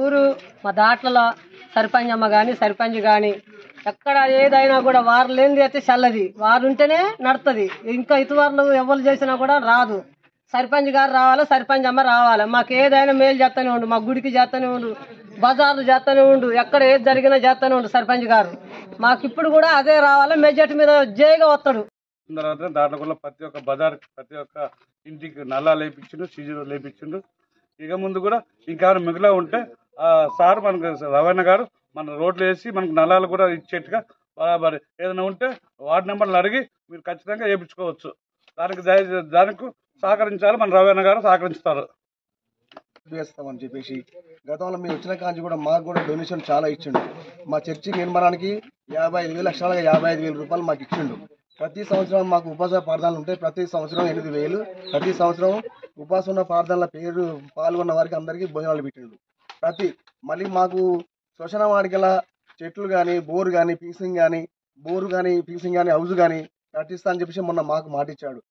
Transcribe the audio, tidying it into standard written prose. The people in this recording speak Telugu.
ఊరు మా దాట్లలో సర్పంచ్ అమ్మ కానీ సర్పంచ్ కానీ ఎక్కడ ఏదైనా కూడా వారు లేనిది అయితే చల్లది, వారు ఉంటేనే నడుతుంది. ఇంకా ఇటువారులు ఎవరు చేసినా కూడా రాదు. సర్పంచ్ గారు రావాలి, సర్పంచ్ అమ్మ రావాలి. మాకు ఏదైనా మేలు చేస్తూనే ఉండు, మా గుడికి చేస్తూనే ఉండు, బజార్లు చేస్తూనే ఉండు, ఎక్కడ ఏది జరిగినా చేస్తూనే ఉండు సర్పంచ్ గారు. మాకు ఇప్పుడు కూడా అదే రావాలి, మెజార్టీ మీద జైగా వస్తాడు. తర్వాత దాంట్లో ప్రతి ఒక్క బజార్ ప్రతి ఒక్క ఇంటికి నల్లా లేపించిండు, సీజీలో లేపించిండు. ఇక ముందు కూడా ఇంకేమైనా మిగిలిన ఉంటే సార్ మనకు రవణ గారు మన రోడ్లు వేసి మనకు నల్లాలు కూడా ఇచ్చేట్టుగా బరాబరి ఏదైనా ఉంటే వార్డు నెంబర్లు అడిగి మీరు ఖచ్చితంగా వేయించుకోవచ్చు. దానికి సహకరించాలి, మన రవణ గారు సహకరిస్తారు. వేస్తామని చెప్పేసి గతంలో మీరు వచ్చిన కాంచి కూడా మాకు కూడా డొనేషన్ చాలా ఇచ్చిండు. మా చర్చి నిర్మాణానికి 55,000 అక్షరాలుగా 55,000 రూపాయలు మాకు ఇచ్చిండు. ప్రతి సంవత్సరం మాకు ఉపవాస ప్రార్థనలు ఉంటాయి. ప్రతి సంవత్సరం 8,000. ప్రతి సంవత్సరం ఉపవాస ప్రార్థనల పేరు పాల్గొన్న వారికి అందరికీ భోజనాలు పెట్టిండు. మళ్ళీ మాకు శ్మశాన వాడికలా చెట్లు కానీ బోరు కానీ ఫిక్సింగ్ కానీ హౌస్ కానీ కట్టిస్తా అని చెప్పేసి మొన్న మాకు మాట ఇచ్చాడు.